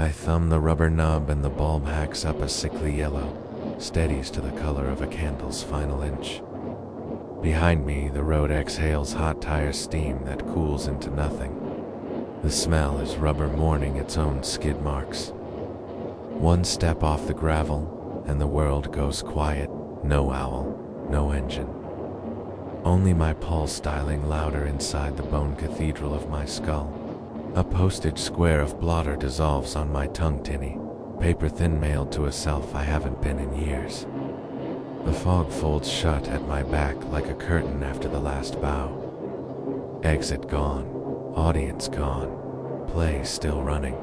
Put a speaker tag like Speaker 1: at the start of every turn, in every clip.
Speaker 1: I thumb the rubber nub and the bulb hacks up a sickly yellow, steadies to the color of a candle's final inch. Behind me, the road exhales hot tire steam that cools into nothing. The smell is rubber mourning its own skid marks. One step off the gravel, and the world goes quiet. No owl, no engine. Only my pulse dialing louder inside the bone cathedral of my skull. A postage square of blotter dissolves on my tongue tinny, paper thin mailed to a self I haven't been in years. The fog folds shut at my back like a curtain after the last bow. Exit gone, audience gone, play still running.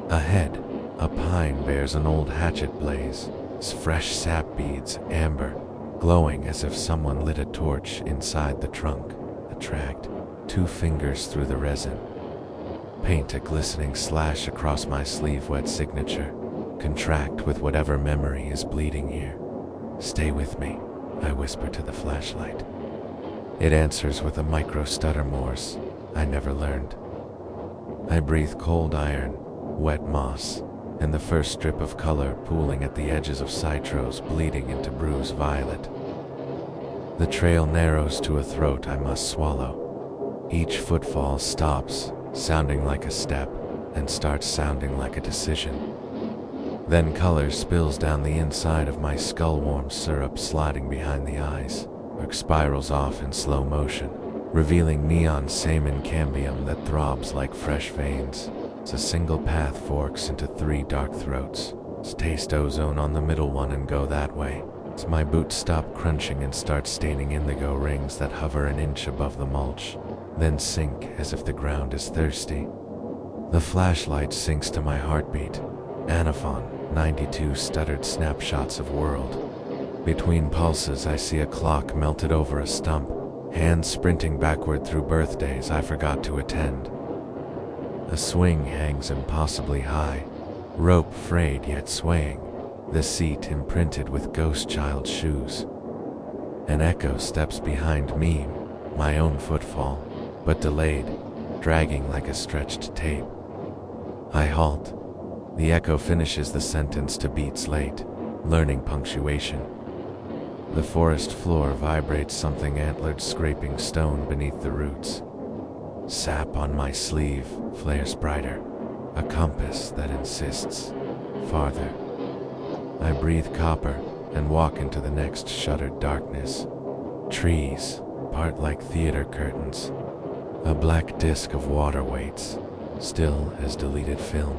Speaker 1: Ahead, a pine bears an old hatchet blaze, its fresh sap beads amber, glowing as if someone lit a torch inside the trunk. Attract, 2 fingers through the resin. Paint a glistening slash across my sleeve-wet signature. Contract with whatever memory is bleeding here. Stay with me, I whisper to the flashlight. It answers with a micro-stutter Morse I never learned. I breathe cold iron, wet moss, and the first strip of color pooling at the edges of citros bleeding into bruised violet. The trail narrows to a throat I must swallow. Each footfall stops, sounding like a step, and starts sounding like a decision. Then color spills down the inside of my skull, warm syrup sliding behind the eyes, or spirals off in slow motion, revealing neon samin cambium that throbs like fresh veins. It's a single path forks into 3 dark throats. Taste ozone on the middle one and go that way. As my boots stop crunching and start staining indigo rings that hover an inch above the mulch, then sink as if the ground is thirsty. The flashlight sinks to my heartbeat. Anaphon, 92 stuttered snapshots of world. Between pulses I see a clock melted over a stump, hands sprinting backward through birthdays I forgot to attend. A swing hangs impossibly high, rope frayed yet swaying, the seat imprinted with ghost child shoes. An echo steps behind me, my own footfall, but delayed, dragging like a stretched tape. I halt. The echo finishes the sentence to beats late, learning punctuation. The forest floor vibrates something antlered scraping stone beneath the roots. Sap on my sleeve flares brighter, a compass that insists. Farther. I breathe copper and walk into the next shuttered darkness. Trees, part like theater curtains. A black disk of water waits, still as deleted film.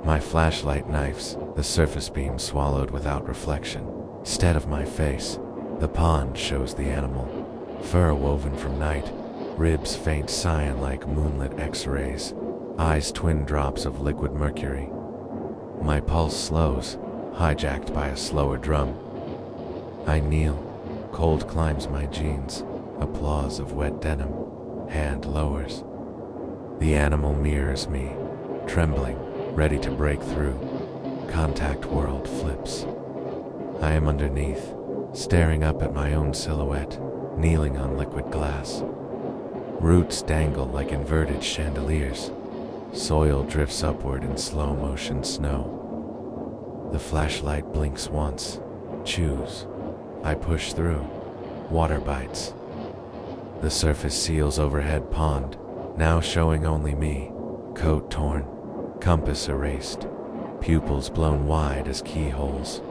Speaker 1: My flashlight knifes, the surface beam swallowed without reflection. Instead of my face, the pond shows the animal. Fur woven from night, ribs faint cyan like moonlit x-rays, eyes twin drops of liquid mercury. My pulse slows, hijacked by a slower drum. I kneel, cold climbs my jeans, applause of wet denim, hand lowers. The animal mirrors me, trembling, ready to break through. Contact world flips. I am underneath, staring up at my own silhouette, kneeling on liquid glass. Roots dangle like inverted chandeliers. Soil drifts upward in slow motion snow. The flashlight blinks once. Choose. I push through. Water bites. The surface seals overhead pond, now showing only me. Coat torn. Compass erased, pupils blown wide as keyholes.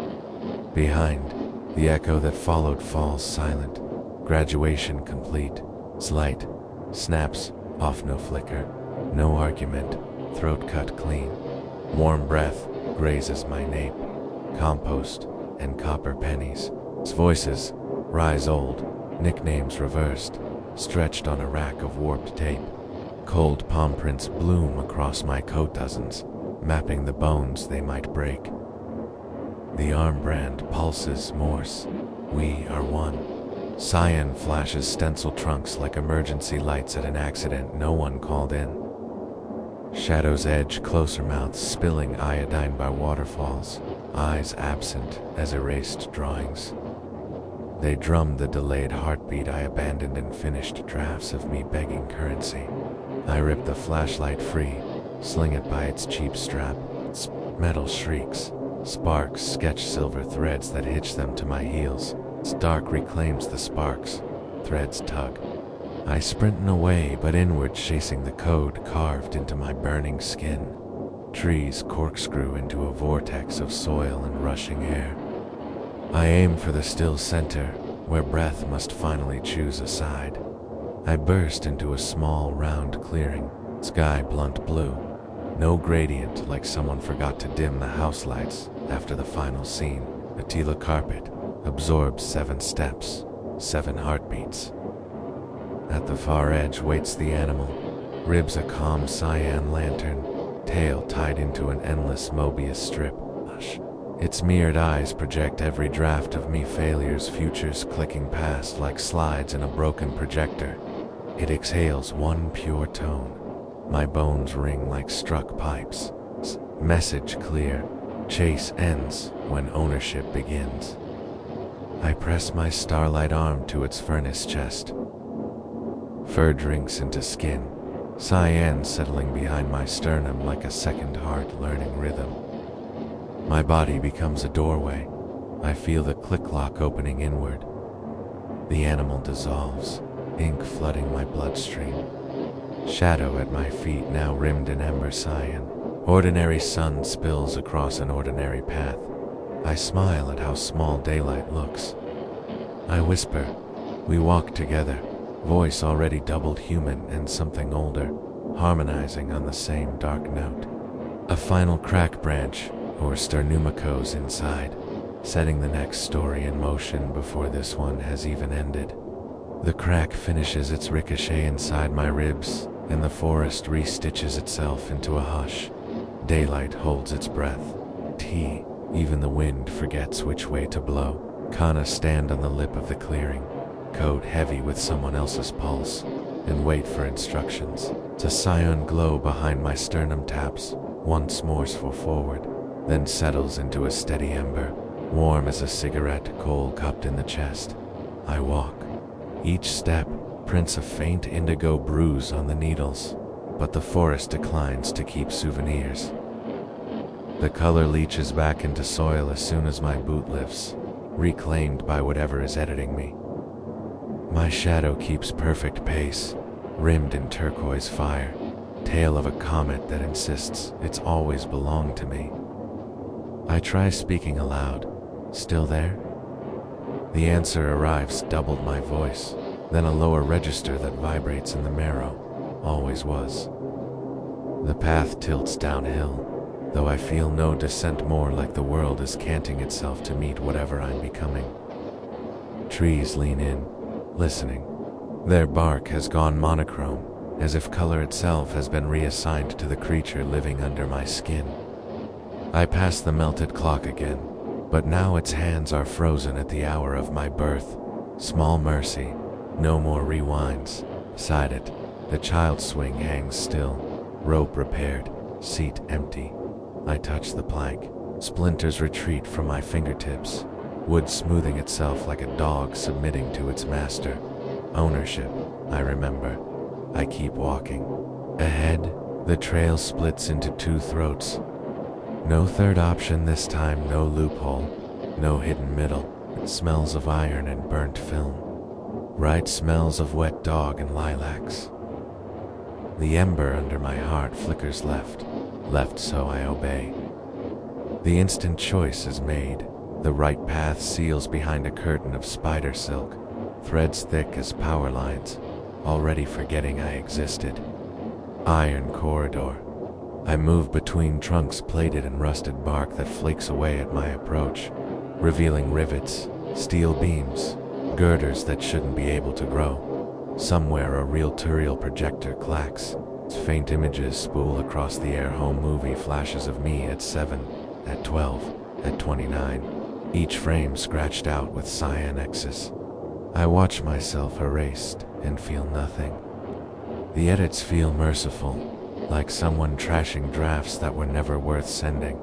Speaker 1: Behind, the echo that followed falls silent, graduation complete. Slight, snaps, off no flicker, no argument, throat cut clean. Warm breath grazes my nape, compost and copper pennies. Voices rise old, nicknames reversed, stretched on a rack of warped tape. Cold palm prints bloom across my coat dozens, mapping the bones they might break. The armbrand pulses Morse. We are one. Cyan flashes stencil trunks like emergency lights at an accident no one called in. Shadows edge closer mouths spilling iodine by waterfalls, eyes absent as erased drawings. They drum the delayed heartbeat I abandoned in finished drafts of me begging currency. I rip the flashlight free, sling it by its cheap strap, Metal shrieks. Sparks sketch silver threads that hitch them to my heels. Dark reclaims the sparks. Threads tug. I sprint away, but inward, chasing the code carved into my burning skin. Trees corkscrew into a vortex of soil and rushing air. I aim for the still center, where breath must finally choose a side. I burst into a small, round clearing, sky blunt blue. No gradient, like someone forgot to dim the house lights after the final scene. A tila carpet absorbs 7 steps, 7 heartbeats. At the far edge waits the animal, ribs a calm cyan lantern, tail tied into an endless Mobius strip. Hush. Its mirrored eyes project every draft of me failures, futures clicking past like slides in a broken projector. It exhales one pure tone. My bones ring like struck pipes. Message clear. Chase ends when ownership begins. I press my starlight arm to its furnace chest. Fur drinks into skin. Cyan settling behind my sternum like a second heart learning rhythm. My body becomes a doorway. I feel the click-clock opening inward. The animal dissolves, ink flooding my bloodstream. Shadow at my feet now rimmed in ember cyan. Ordinary sun spills across an ordinary path. I smile at how small daylight looks. I whisper, we walk together, voice already doubled human and something older, harmonizing on the same dark note. A final crack branch, or sternumacos inside, setting the next story in motion before this one has even ended. The crack finishes its ricochet inside my ribs, and the forest restitches itself into a hush. Daylight holds its breath. Even the wind forgets which way to blow. Kana stand on the lip of the clearing, coat heavy with someone else's pulse, and wait for instructions. A cyan glow behind my sternum taps, once morsel forward, then settles into a steady ember, warm as a cigarette coal cupped in the chest. I walk. Each step prints a faint indigo bruise on the needles, but the forest declines to keep souvenirs. The color leaches back into soil as soon as my boot lifts, reclaimed by whatever is editing me. My shadow keeps perfect pace, rimmed in turquoise fire, tail of a comet that insists it's always belonged to me. I try speaking aloud. Still there? The answer arrives, doubled my voice, then a lower register that vibrates in the marrow. Always was. The path tilts downhill, though I feel no descent, more like the world is canting itself to meet whatever I'm becoming. Trees lean in, listening. Their bark has gone monochrome, as if color itself has been reassigned to the creature living under my skin. I pass the melted clock again, but now its hands are frozen at the hour of my birth. Small mercy, no more rewinds. Beside it, the child swing hangs still, rope repaired, seat empty. I touch the plank. Splinters retreat from my fingertips, wood smoothing itself like a dog submitting to its master. Ownership, I remember. I keep walking. Ahead, the trail splits into 2 throats. No third option this time, no loophole, no hidden middle. It smells of iron and burnt film. Right smells of wet dog and lilacs. The ember under my heart flickers left, so I obey. The instant choice is made. The right path seals behind a curtain of spider silk, threads thick as power lines, already forgetting I existed. Iron corridor. I move between trunks plated in rusted bark that flakes away at my approach, revealing rivets, steel beams, girders that shouldn't be able to grow. Somewhere a reel projector clacks. Its faint images spool across the air. Home movie flashes of me at 7, at 12, at 29, each frame scratched out with cyan X's. I watch myself erased and feel nothing. The edits feel merciful, like someone trashing drafts that were never worth sending.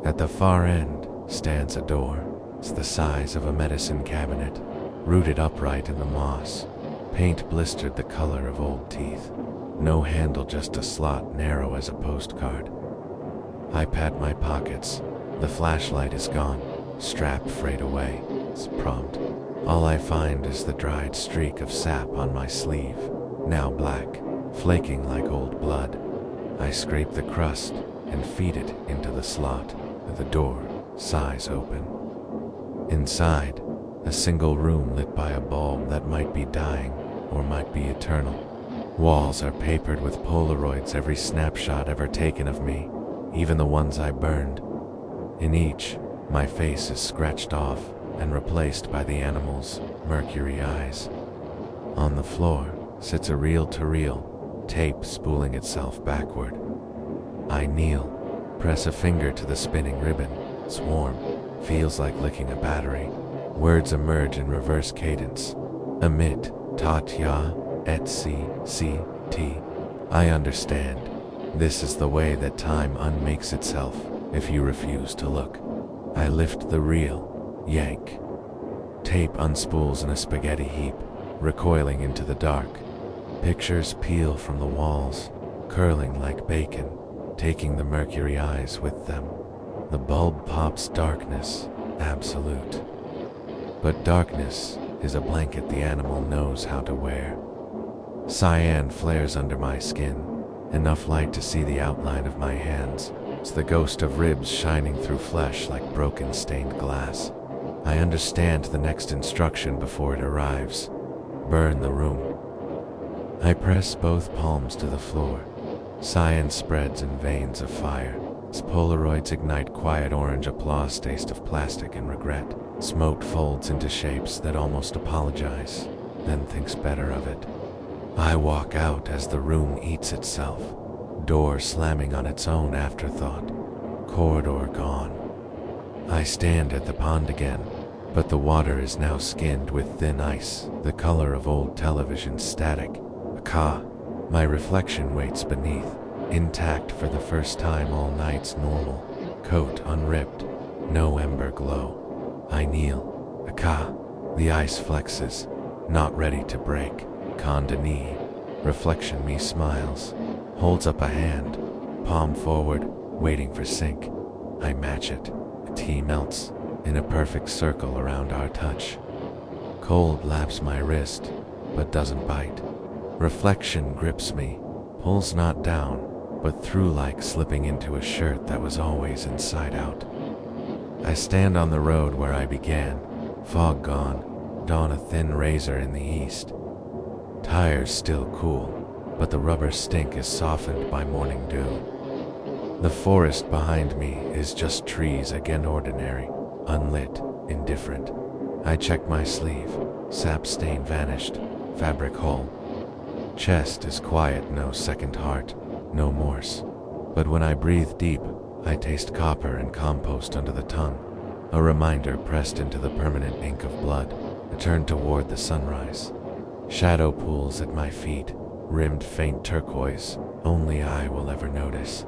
Speaker 1: At the far end stands a door. It's the size of a medicine cabinet, rooted upright in the moss, paint blistered the color of old teeth. No handle, just a slot narrow as a postcard. I pat my pockets. The flashlight is gone. Strap frayed away. It's prompt. All I find is the dried streak of sap on my sleeve, now black, flaking like old blood. I scrape the crust and feed it into the slot. The door sighs open. Inside, a single room lit by a bulb that might be dying or might be eternal. Walls are papered with Polaroids, every snapshot ever taken of me, even the ones I burned. In each, my face is scratched off and replaced by the animal's mercury eyes. On the floor sits a reel-to-reel, tape spooling itself backward. I kneel, press a finger to the spinning ribbon. It's warm, feels like licking a battery. Words emerge in reverse cadence. Emit, tat ya, et si, ti. I understand. This is the way that time unmakes itself if you refuse to look. I lift the reel, yank. Tape unspools in a spaghetti heap, recoiling into the dark. Pictures peel from the walls, curling like bacon, taking the mercury eyes with them. The bulb pops darkness, absolute. But darkness is a blanket the animal knows how to wear. Cyan flares under my skin, enough light to see the outline of my hands. It's the ghost of ribs shining through flesh like broken stained glass. I understand the next instruction before it arrives. Burn the room. I press both palms to the floor. Cyan spreads in veins of fire. Its Polaroids ignite quiet orange applause taste of plastic and regret. Smoke folds into shapes that almost apologize, then thinks better of it. I walk out as the room eats itself. Door slamming on its own afterthought. Corridor gone. I stand at the pond again, but the water is now skinned with thin ice, the color of old television static. Ka. My reflection waits beneath, intact for the first time all night's normal. Coat unripped, no ember glow. I kneel. Ka. The ice flexes, not ready to break. Condamnee. Reflection me smiles, holds up a hand, palm forward, waiting for sync. I match it. Tea melts in a perfect circle around our touch. Cold laps my wrist, but doesn't bite. Reflection grips me, pulls not down, but through like slipping into a shirt that was always inside out. I stand on the road where I began, fog gone, dawn a thin razor in the east. Tires still cool, but the rubber stink is softened by morning dew. The forest behind me is just trees again, ordinary, unlit, indifferent. I check my sleeve, sap stain vanished, fabric whole. Chest is quiet, no second heart, no morse. But when I breathe deep, I taste copper and compost under the tongue. A reminder pressed into the permanent ink of blood. I turn toward the sunrise. Shadow pools at my feet, rimmed faint turquoise, only I will ever notice.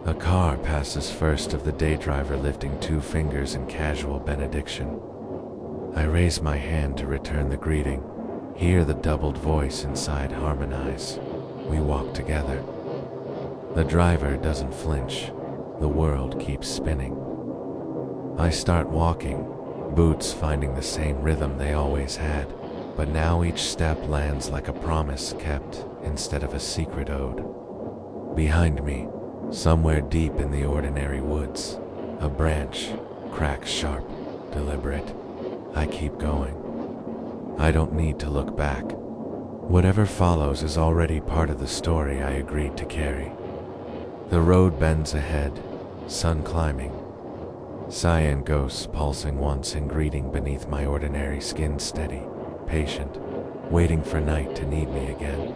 Speaker 1: A car passes first of the day driver, lifting 2 fingers in casual benediction. I raise my hand to return the greeting, hear the doubled voice inside harmonize. We walk together. The driver doesn't flinch. The world keeps spinning. I start walking, boots finding the same rhythm they always had, but now each step lands like a promise kept instead of a secret owed. Behind me, somewhere deep in the ordinary woods, a branch cracks sharp, deliberate. I keep going. I don't need to look back. Whatever follows is already part of the story I agreed to carry. The road bends ahead, sun climbing. Cyan ghosts pulsing once in greeting beneath my ordinary skin, steady, patient, waiting for night to need me again.